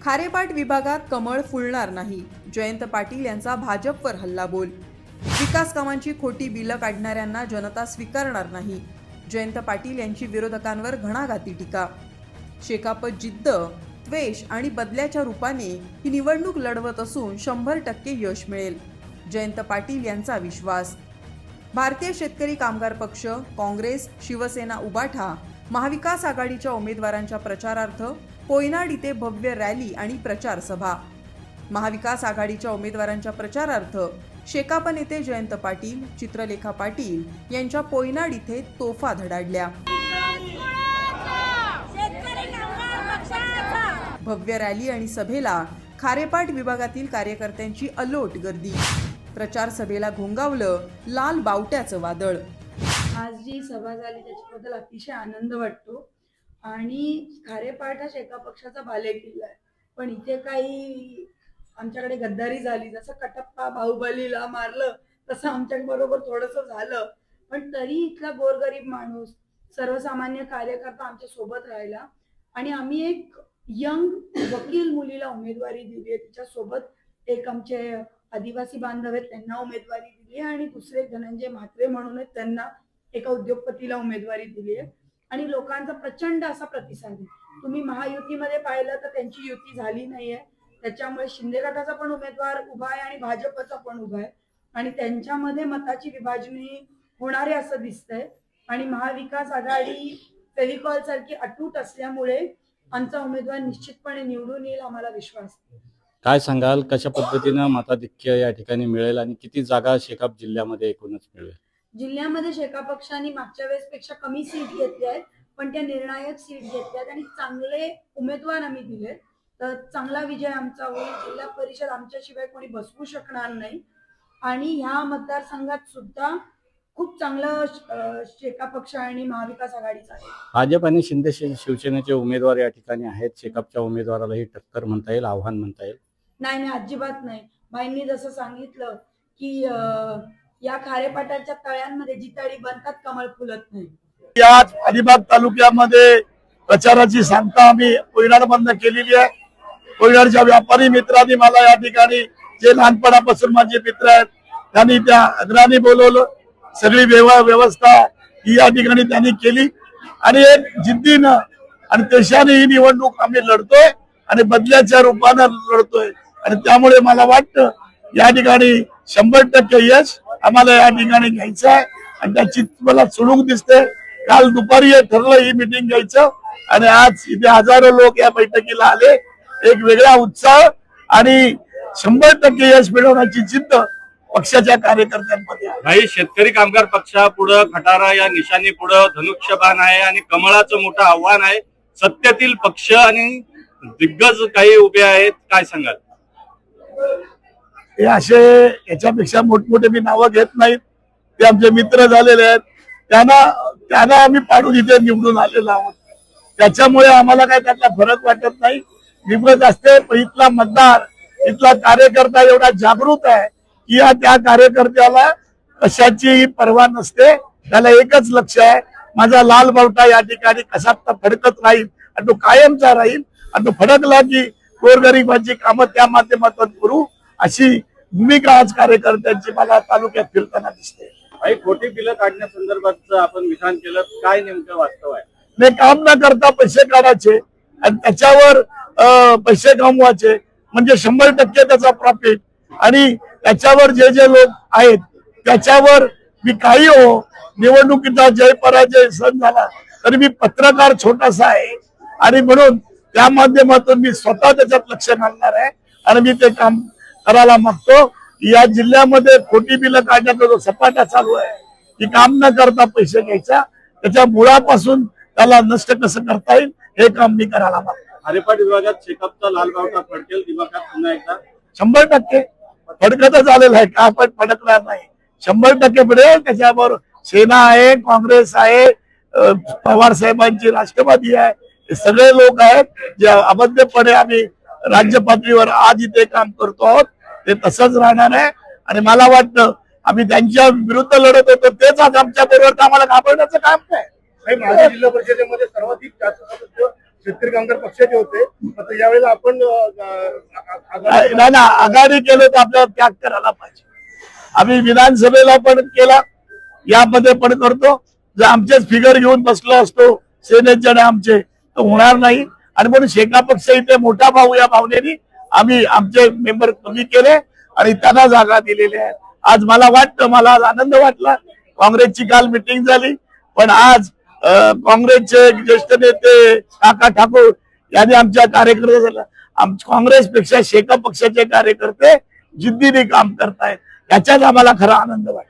खारेपाट विभागात कमळ फुलणार नाही. जयंत पाटील यांचा भाजपवर हल्लाबोल. विकास कामांची खोटी बिलं काढणाऱ्यांना जनता स्वीकारणार नाही. जयंत पाटील यांची विरोधकांवर घणाघाती टीका. शेकापत जिद्द, द्वेष आणि बदल्याच्या रूपाने ही निवडणूक लढवत असून 100% यश मिळेल. जयंत पाटील यांचा विश्वास. भारतीय शेतकरी कामगार पक्ष, काँग्रेस, शिवसेना, उबाठा, महाविकास आघाडीच्या उमेदवारांच्या प्रचारार्थ कोयनाड इथे भव्य रॅली आणि प्रचार सभा. महाविकास आघाडीच्या उमेदवारांच्या प्रचारार्थ शेकाप नेते जयंत पाटील, चित्रलेखा पाटील यांच्या कोयनाड इथे तोफा धडाडल्या. भव्य रॅली आणि सभेला खारेपाट विभागातील कार्यकर्त्यांची अलोट गर्दी. प्रचार सभेला घोंगावलं लाल बावट्याचं वादळ. आज जी सभा झाली त्याच्याबद्दल अतिशय आनंद वाटतो आणि खारेपाट हा शेका पक्षाचा बालेकिल्ला आहे. पण इथे काही आमच्याकडे गद्दारी झाली. जसं कटप्पा बाहुबलीला मारलं तसं आमच्या बरोबर थोडंसं झालं. पण तरी इथला गोरगरीब माणूस, सर्वसामान्य कार्यकर्ता आमच्या सोबत राहिला आणि आम्ही एक यंग वकील मुलीला उमेदवारी दिली आहे. तिच्यासोबत एक आमचे आदिवासी बांधव आहेत त्यांना उमेदवारी दिली आहे आणि दुसरे धनंजय म्हात्रे म्हणून आहेत त्यांना एका उद्योगपतीला उमेदवारी दिली आहे आणि लोकांचा प्रचंड असा प्रतिसाद आहे. तुम्ही महायुतीमध्ये पाहिलं तर त्यांची युती झाली नाहीये. त्याच्यामुळे शिंदे गटाचा पण उमेदवार उभा आहे आणि भाजपचा पण उभा आहे आणि त्यांच्यामध्ये मताची विभाजणी होणार आहे असं दिसतंय. आणि महाविकास आघाडी फेविकॉल सारखी अटूट असल्यामुळे आमचा उमेदवार निश्चितपणे निवडून येईल, आम्हाला विश्वास आहे. काय सांगाल, कशा पद्धतीनं मताधिक्य या ठिकाणी मिळेल आणि किती जागा शेकाप जिल्ह्यामध्ये एकूणच मिळेल? जिल्ह्यामध्ये शेका पक्षाने मागच्या वेळेसपेक्षा कमी सीट घेतल्या आहेत, पण त्या निर्णायक सीट घेतल्यात आणि चांगले उमेदवार आम्ही दिलेत. तर चांगला विजय आमचा होईल. जिल्हा परिषद आमच्याशिवाय कोणी बसवू शकणार नाही आणि ह्या मतदारसंघात सुद्धा खूप चांगलं शेका पक्ष आणि महाविकास आघाडीचा आहे. भाजप आणि शिवसेनेचे उमेदवार या ठिकाणी आहेत. शेकापच्या उमेदवारालाही टक्कर म्हणता येईल, आव्हान म्हणता येईल? नाही, अजिबात नाही. बाईंनी जसं सांगितलं की या खारेपाटाच्या तळ्यांमध्ये जिताडी बनतात, कमळ फुलत नाही. या अलिबाग तालुक्यामध्ये प्रचाराची सांगता आम्ही कोयनाड बंद केलेली आहे. कोयनाडच्या व्यापारी मित्रांनी मला या ठिकाणी जे लहानपणापासून माझे मित्र आहेत त्यांनी त्या अग्रांनी बोलवलं. सगळी व्यवस्था ही या ठिकाणी त्यांनी केली आणि एक जिद्दीनं आणि देशाने ही निवडणूक आम्ही लढतोय आणि बदल्याच्या रूपानं लढतोय आणि त्यामुळे मला वाटतं या ठिकाणी 100% यश आम्हाला या ठिकाणी घ्यायचं आहे आणि त्याची मला चुणूक दिसते. काल दुपारी ठरलं ही मीटिंग घ्यायचं आणि आज इथे हजारो लोक या बैठकीला आले. एक वेगळा उत्साह आणि 100% यश मिळवण्याची जिद्द पक्षाच्या कार्यकर्त्यांमध्ये आहे. भाई, शेतकरी कामगार पक्षापुढं खटारा या निशाणी पुढं धनुष्यबाण आहे आणि कमळाचं मोठं आव्हान आहे. सत्तेतील पक्ष आणि दिग्गज काही उभे आहेत, काय सांगाल? हे असे याच्यापेक्षा मोठमोठे मी नावं घेत नाहीत. ते आमचे मित्र झालेले आहेत. त्यांना आम्ही पाडून इथे निवडून आलेलो आहोत. त्याच्यामुळे आम्हाला काय त्यातला फरक वाटत नाही. निवडत असते पण इथला मतदार, इथला कार्यकर्ता एवढा जागृत आहे की या त्या कार्यकर्त्याला कशाची पर्वा नसते. त्याला एकच लक्ष आहे, माझा लाल बावटा या ठिकाणी कसा फडकत राहील आणि तो कायमचा राहील आणि तो फडकला की गोरगरिबांची कामं त्या माध्यमातून करू, अशी भूमिका आज कार्यकर्त्यांची मला तालुक्यात फिरताना दिसते. भाई, खोटी बिलं काढण्यासंदर्भात आपण विधान केलं, काय नेमकं वास्तव आहे? नाही, काम न करता पैसे काढायचे आणि त्याच्यावर पैसे कमवायचे म्हणजे 100% त्याचा प्रॉफिट आणि त्याच्यावर जे लोक आहेत त्याच्यावर मी काही निवडणुकीचा जय पराजय सण झाला तरी मी पत्रकार छोटासा आहे आणि म्हणून त्या माध्यमातून मी स्वतः त्याच्यात लक्ष घालणार आहे आणि मी ते काम करायला मागतो. या जिल्ह्यामध्ये खोटी बिलं काढण्याचा जो सपाटा चालू आहे की काम न करता पैसे घ्यायचा, त्याच्या मुळापासून त्याला नष्ट कसं करता येईल हे काम मी करायला मागतो. खारेपाट विभागात शेकापचा लाल बावटा फडकेल दिमागात पुन्हा एकदा? 100% फडकतच आलेला आहे. का आपण फडकणार नाही? 100% मिळेल. त्याच्याबरोबर सेना आहे, काँग्रेस आहे, पवार साहेबांची राष्ट्रवादी आहे, हे सगळे लोक आहेत जे अबद्धपणे आम्ही राज्य पातळीवर आज इथे काम करतो आहोत. ते तसंच राहणार आहे आणि मला वाटतं आम्ही त्यांच्या विरुद्ध लढत होतो तेच आज आमच्या बरोबर आम्हाला घाबरण्याचं काम काय. जिल्हा परिषदेमध्ये सर्वाधिक शेतकरी कामगार पक्षाचे होते, मात्र यावेळेला आपण नाही ना, आघाडी केलं तर आपल्याला त्याग करायला पाहिजे. आम्ही विधानसभेला पण केला, यामध्ये पण करतो. जर आमचेच फिगर घेऊन बसलो असतो सेनेचे आमचे तर होणार नाही. आणि म्हणून शेका पक्ष इथे मोठा भाऊ या भावनेने आम्ही आमचे मेंबर कमी केले आणि त्यांना जागा दिलेल्या आहेत. आज मला वाटतं, मला आज आनंद वाटला. काँग्रेसची काल मिटिंग झाली, पण आज काँग्रेसचे ज्येष्ठ नेते काका ठाकूर यांनी आमच्या कार्यकर्त्याला काँग्रेसपेक्षा शेका पक्षाचे कार्यकर्ते जिद्दीने काम करतायत, याच्यात आम्हाला खरा आनंद वाटतो.